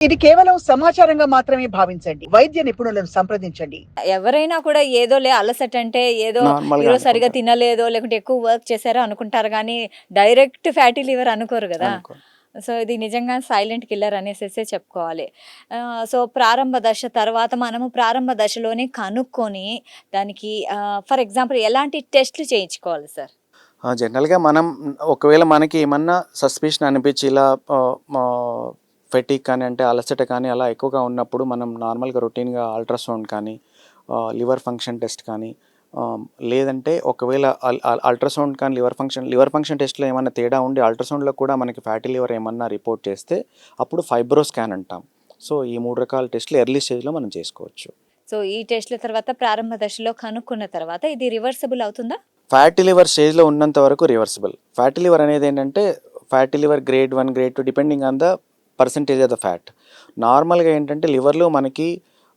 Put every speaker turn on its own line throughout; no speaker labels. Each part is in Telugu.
ఇది కేవలం సమాచారంగా మాత్రమే భావించండి. వైద్య నిపుణులను సంప్రదించండి.
ఎవరైనా కూడా ఏదోలే అలసట అంటే ఏదో
నార్మల్‌గా
ఈరోజు సరిగ్గా
అనుకుంటారు.
తినలేదో, లేకుంటే ఎక్కువ వర్క్ చేశారో అనుకుంటారు గానీ, డైరెక్ట్ ఫ్యాటీ లివర్ అనుకోరు గదా!
అనుకోను.
సో, ఇది నిజంగా సైలెంట్ కిల్లర్ అనేసేసే చెప్పుకోవాలి. సో, ప్రారంభ దశ తర్వాత మనము ప్రారంభ దశలోనే కనుక్కొని దానికి ఫర్ ఎగ్జాంపుల్ ఎలాంటి టెస్ట్‌లు చేయించుకోవాలి సార్?
జనరల్‌గా మనం ఒకవేళ మనకి ఏమన్నా సస్పిషన్ అనిపించి ఇలా ఆహ్, ఆహ్, ఫెటిగ్ కానీ అంటే అలసట కానీ అలా ఎక్కువగా ఉన్నప్పుడు మనం నార్మల్‌గా రొటీన్‌గా అల్ట్రాసౌండ్ కానీ, లివర్ ఫంక్షన్ టెస్ట్ కానీ, ఆహ్, లేదంటే ఒకవేళ అల్ట్రాసౌండ్ కానీ లివర్ ఫంక్షన్ టెస్ట్‌లో ఏమన్నా తేడా ఉండి అల్ట్రాసౌండ్‌లో కూడా మనకి ఫ్యాటీ లివర్ ఏమన్నా రిపోర్ట్ చేస్తే అప్పుడు ఫైబ్రో స్కాన్ అంటాం. సో, ఈ 3 రకాల టెస్ట్‌లు ఎర్లీ స్టేజ్‌లో మనం చేసుకోవచ్చు.
సో, ఈ టెస్ట్‌ల తర్వాత ప్రారంభ దశలో కనుక్కున్న తర్వాత ఇది రివర్సిబుల్ అవుతుందా?
ఫ్యాటీ లివర్ స్టేజ్‌లో ఉన్నంత వరకు రివర్సిబుల్. ఫ్యాటీ లివర్ అనేదేంటంటే, fatty liver grade 1, grade 2 depending on the percentage of the fat. నార్మల్‌గా ఏంటంటే లివర్‌లో మనకి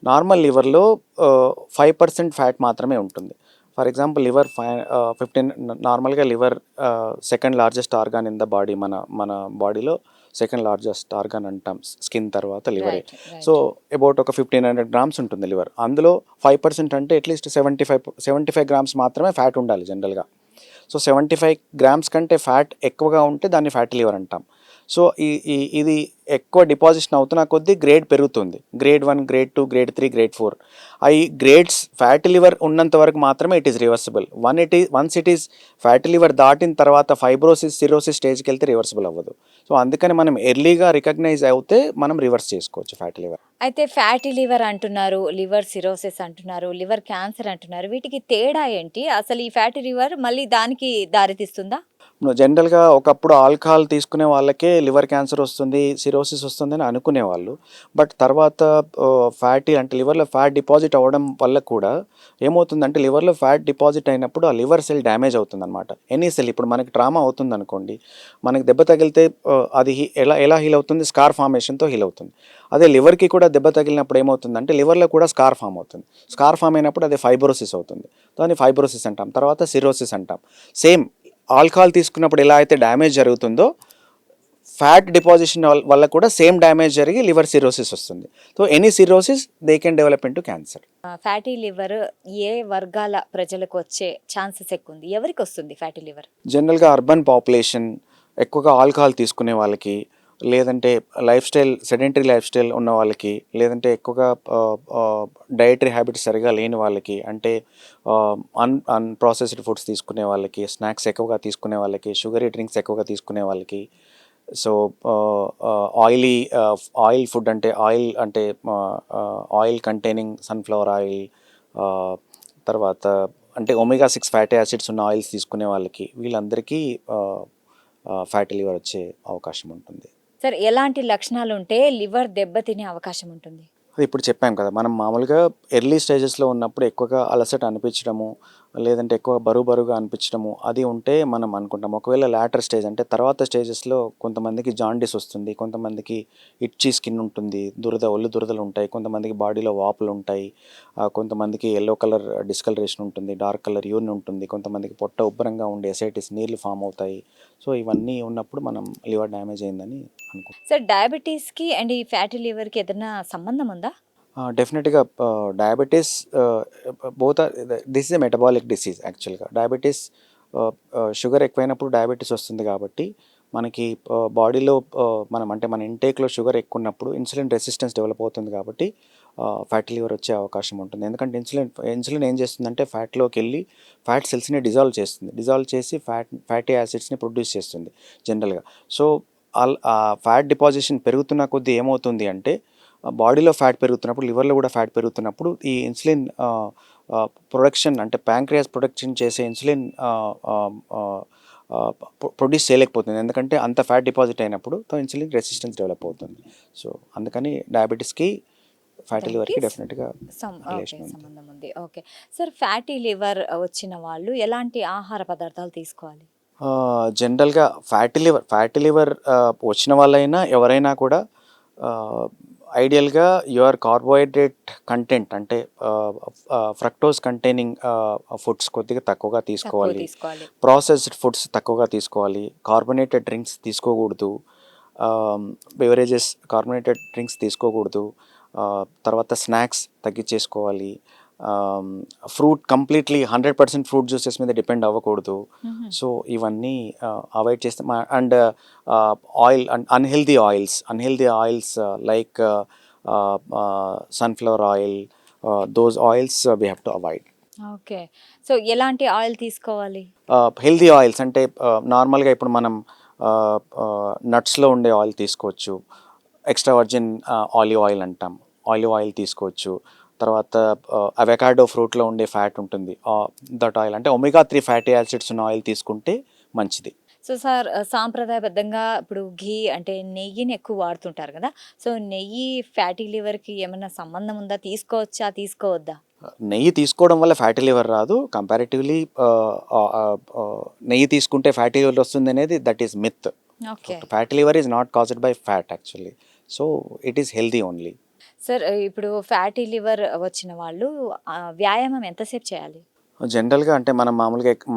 నార్మల్ లివర్‌లో 5% ఫ్యాట్ మాత్రమే ఉంటుంది. ఫర్ ఎగ్జాంపుల్ 15 నార్మల్‌గా liver second largest organ in the body మన మన బాడీలో సెకండ్ లార్జెస్ట్ ఆర్గాన్ అంటాం. స్కిన్ తర్వాత లివరే.
రైట్.
So,
right.
అబౌట్ ఒక 1500 గ్రామ్స్ ఉంటుంది లివర్. అందులో 5% అంటే అట్‌లీస్ట్ 75 గ్రామ్స్ మాత్రమే ఫ్యాట్ ఉండాలి జనరల్‌గా. సో, 75 గ్రామ్స్ కంటే ఫ్యాట్ ఎక్కువగా ఉంటే దాన్ని ఫ్యాటీ లివర్ అంటాం. సో, ఈ ఈ ఇది ఎక్కువ డిపాజిషన్ అవుతున్న కొద్దీ గ్రేడ్ పెరుగుతుంది. Grade 1, grade 2, grade 3, grade 4. ఈ గ్రేడ్స్ ఫ్యాటీ లివర్ ఉన్నంత వరకు మాత్రమే it is reversible. Once it is fatty liver దాటిన తర్వాత ఫైబ్రోసిస్, సిరోసిస్ స్టేజ్‌కి వెళ్తే రివర్సిబుల్ అవ్వదు. సో, అందుకని మనం ఎర్లీగా రికగ్నైజ్ అవుతే మనం రివర్స్ చేసుకోవచ్చు ఫ్యాటీ లివర్.
అయితే ఫ్యాటీ లివర్ అంటున్నారు, లివర్ సిరోసిస్ అంటున్నారు, లివర్ క్యాన్సర్ అంటున్నారు. వీటికి తేడా ఏంటి? అసలు ఈ ఫ్యాటీ లివర్ మళ్ళీ దానికి దారితీస్తుందా?
జనరల్‌గా ఒకప్పుడు ఆల్కహాల్ తీసుకునే వాళ్ళకే లివర్ క్యాన్సర్ వస్తుంది, సిరోసిస్ వస్తుందని అనుకునేవాళ్ళు. బట్ తర్వాత ఫ్యాటీ అంటే లివర్‌లో ఫ్యాట్ డిపాజిట్ అవ్వడం వల్ల కూడా ఏమవుతుందంటే లివర్‌లో ఫ్యాట్ డిపాజిట్ అయినప్పుడు ఆ లివర్ సెల్ డ్యామేజ్ అవుతుందనమాట. ఎనీ సెల్ ఇప్పుడు మనకి ట్రామా అవుతుందనుకోండి, మనకి దెబ్బ తగిలితే అది ఎలా ఎలా హీల్ అవుతుంది? స్కార్ ఫార్మేషన్‌తో హీల్ అవుతుంది. అదే లివర్‌కి కూడా దెబ్బ తగిలినప్పుడు ఏమవుతుందంటే లివర్‌లో కూడా స్కార్ ఫార్మ్ అవుతుంది. స్కార్ ఫార్మ్ అయినప్పుడు అది ఫైబ్రోసిస్ అవుతుంది. దాన్ని ఫైబ్రోసిస్ అంటాం. తర్వాత సిరోసిస్ అంటాం. సేమ్ ఆల్కహాల్ తీసుకున్నప్పుడు ఎలా అయితే డ్యామేజ్ జరుగుతుందో ఫ్యాట్ డిపాజిషన్ వల్ల కూడా సేమ్ డ్యామేజ్ జరిగి లివర్ సిరోసిస్ వస్తుంది. So any cirrhosis they can develop into cancer.
Fatty liver ఏ వర్గాల ప్రజలకు వచ్చే ఛాన్సెస్ ఎక్కువుంది? ఎవరికొస్తుంది ఫ్యాటీ లివర్?
జనరల్గా అర్బన్ పాపులేషన్, ఎక్కువగా ఆల్కహాల్ తీసుకునే వాళ్ళకి, లేదంటే సెడెంటరీ లైఫ్ స్టైల్ ఉన్న వాళ్ళకి, లేదంటే ఎక్కువగా డైటరీ హ్యాబిట్స్ సరిగా లేని వాళ్ళకి, అంటే అన్‌ప్రాసెస్డ్ ఫుడ్స్ తీసుకునే వాళ్ళకి, స్నాక్స్ ఎక్కువగా తీసుకునే వాళ్ళకి, షుగరీ డ్రింక్స్ ఎక్కువగా తీసుకునే వాళ్ళకి, సో ఆయిలీ ఆయిల్ ఫుడ్ అంటే ఆయిల్ కంటైనింగ్ సన్‌ఫ్లవర్ ఆయిల్, తర్వాత అంటే ఒమేగా 6 ఫ్యాటీ యాసిడ్స్ ఉన్న ఆయిల్స్ తీసుకునే వాళ్ళకి, వీళ్ళందరికీ ఫ్యాటీ లివర్ వచ్చే అవకాశం ఉంటుంది.
సార్ ఎలాంటి లక్షణాలుంటే లివర్ దెబ్బతినే అవకాశం ఉంటుంది?
అది ఇప్పుడు చెప్పాం కదా! మనం మామూలుగా ఎర్లీ స్టేజెస్‌లో ఉన్నప్పుడు ఎక్కువగా అలసట అనిపించడము, లేదంటే ఎక్కువ బరువుగా అనిపించడము అది ఉంటే మనం అనుకుంటాం. ఒకవేళ లేటర్ స్టేజ్ అంటే తర్వాత స్టేజెస్‌లో కొంతమందికి జాండీస్ వస్తుంది. కొంతమందికి ఇట్చీ స్కిన్ ఉంటుంది. ఒళ్ళు దురదలు ఉంటాయి. కొంతమందికి బాడీలో వాపులు ఉంటాయి. కొంతమందికి యెల్లో కలర్ డిస్కలరేషన్ ఉంటుంది. డార్క్ కలర్ యూరిన్ ఉంటుంది. కొంతమందికి పొట్ట ఉబ్బరంగా ఉండి ఎసైటిస్ నీళ్లు ఫామ్ అవుతాయి. సో, ఇవన్నీ ఉన్నప్పుడు మనం లివర్ డ్యామేజ్ అయిందని అనుకుంటాం.
సార్ డయాబెటీస్‌కి అండ్ ఈ ఫ్యాటీ లివర్‌కి ఏదన్నా సంబంధం ఉందా?
డెఫినెట్‌గా diabetes both are this is a metabolic disease యాక్చువల్‌గా. డయాబెటిస్ షుగర్ ఎక్కువైనప్పుడు డయాబెటిస్ వస్తుంది కాబట్టి మనకి బాడీలో మన ఇంటేక్‌లో షుగర్ ఎక్కువున్నప్పుడు ఇన్సులిన్ రెసిస్టెన్స్ డెవలప్ అవుతుంది కాబట్టి ఫ్యాటీ లివర్ వచ్చే అవకాశం ఉంటుంది. ఎందుకంటే ఇన్సులిన్ ఏం చేస్తుందంటే ఫ్యాట్‌లోకెళ్ళి ఫ్యాట్ సెల్స్‌ని డిజాల్వ్ చేస్తుంది. డిజాల్వ్ చేసి ఫ్యాటీ యాసిడ్స్‌ని ప్రొడ్యూస్ చేస్తుంది జనరల్‌గా. సో, ఫ్యాట్ డిపాజిషన్ పెరుగుతున్న కొద్దీ ఏమవుతుంది అంటే బాడీలో ఫ్యాట్ పెరుగుతున్నప్పుడు, లివర్‌లో కూడా ఫ్యాట్ పెరుగుతున్నప్పుడు ఈ ఇన్సులిన్ ప్రొడక్షన్ అంటే ప్యాంక్రియాస్ ప్రొడక్షన్ చేసే ఇన్సులిన్ ప్రొడ్యూస్ చేయలేకపోతుంది. ఎందుకంటే అంత ఫ్యాట్ డిపాజిట్ అయినప్పుడు ఇన్సులిన్ రెసిస్టెన్స్ డెవలప్ అవుతుంది. సో, అందుకని డయాబెటిస్‌కి, ఫ్యాటీ
దానికి
లివర్‌కి డెఫినెట్‌గా
ఓకే.
రిలేషన్ ఉంది.
సంబంధం ఉంది. ఓకే. సార్ ఫ్యాటీ లివర్ వచ్చిన వాళ్ళు ఎలాంటి ఆహార పదార్థాలు తీసుకోవాలి?
జనరల్‌గా ఫ్యాటీ లివర్ వచ్చిన వాళ్ళైనా ఎవరైనా కూడా ఆహ్, ఐడియల్‌గా యువర్ కార్బోహైడ్రేట్ కంటెంట్ అంటే ఫ్రక్టోజ్ కంటైనింగ్ ఫుడ్స్ కొద్దిగా తక్కువగా
తక్కువ
తీసుకోవాలి.
తీసుకోవాలి.
ప్రాసెస్డ్ ఫుడ్స్ తక్కువగా తీసుకోవాలి. కార్బోనేటెడ్ డ్రింక్స్ తీసుకోకూడదు. బెవరేజెస్ కార్బోనేటెడ్ డ్రింక్స్ తీసుకోకూడదు. తర్వాత స్నాక్స్ తగ్గించేసుకోవాలి. ఫ్రూట్ కంప్లీట్లీ 100% ఫ్రూట్ జ్యూసెస్ మీద డిపెండ్ అవ్వకూడదు. సో ఇవన్నీ అవాయిడ్ చేస్తే and oil and unhealthy oils like sunflower oil, those oils we have to avoid.
Okay. So ఎలాంటి ఆయిల్ తీసుకోవాలి?
హెల్దీ ఆయిల్స్ అంటే నార్మల్గా ఇప్పుడు మనం నట్స్లో ఉండే ఆయిల్ తీసుకోవచ్చు. ఎక్స్ట్రా వర్జిన్ ఆలివ్ ఆయిల్ అంటాం, ఆలివ్ ఆయిల్ తీసుకోవచ్చు. తర్వాత అవకాడో ఫ్రూట్లో ఉండే ఫ్యాట్ ఉంటుంది, దట్ ఆయిల్ అంటే ఒమేగా 3 ఫ్యాటీ యాసిడ్స్ ఉన్న ఆయిల్ తీసుకుంటే మంచిది.
సో సార్, సాంప్రదాయబద్ధంగా ఇప్పుడు ఘీ అంటే నెయ్యిని ఎక్కువ వాడుతుంటారు కదా. సో నెయ్యి ఫ్యాటీ లివర్కి ఏమైనా సంబంధం ఉందా? తీసుకోవచ్చా, తీసుకోవద్దా?
నెయ్యి తీసుకోవడం వల్ల ఫ్యాటీ లివర్ రాదు. కంపారిటివ్లీ నెయ్యి తీసుకుంటే ఫ్యాటీ లివర్ వస్తుంది అనేది that is myth.
Okay
fatty liver is not caused by fat actually. So it is healthy only.
Sir, ఇప్పుడు ఫ్యాటీ లివర్ వచ్చిన వాళ్ళు వ్యాయామం ఎంతసేపు చేయాలి?
జనరల్గా అంటే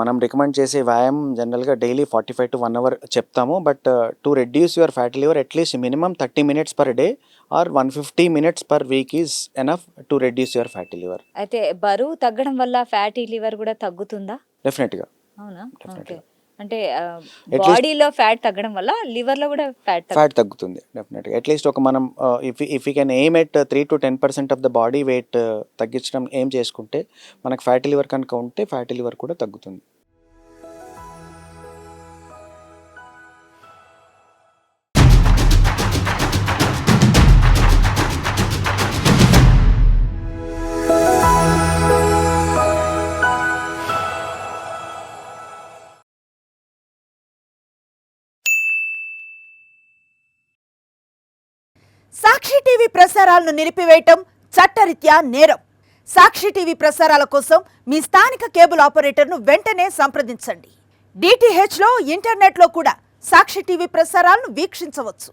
మనం రికమెండ్ చేసే వ్యాయామం జనరల్గా డైలీ 45 to 1 hour చెప్తాము. But to reduce your fatty liver at least minimum 30 minutes per day or 150 minutes per week is enough to reduce your fatty liver.
అయితే బరువు తగ్గడం వల్ల ఫ్యాటీ లివర్ కూడా తగ్గుతుందా?
డెఫినెట్గా.
అవునా?
Definitely.
ఓకే. అంటే
least-
బాడీలో ఫ్యాట్ తగ్గడం వల్ల లివర్లో కూడా
ఫ్యాట్ తగ్గుతుంది డెఫినెట్గా. అట్లీస్ట్ ఒక మనం if you can aim at 3 to 10% of the body weight తగ్గించడం ఏం చేసుకుంటే మనకు ఫ్యాటీ లివర్ కనుక ఉంటే ఫ్యాటీ లివర్ కూడా తగ్గుతుంది.
సాక్షి టీవీ ప్రసారాలను నిలిపివేయటం చట్టరీత్యా నేరం. సాక్షి టీవీ ప్రసారాల కోసం మీ స్థానిక కేబుల్ ఆపరేటర్ను వెంటనే సంప్రదించండి. DTHలో ఇంటర్నెట్లో కూడా సాక్షి టీవీ ప్రసారాలను వీక్షించవచ్చు.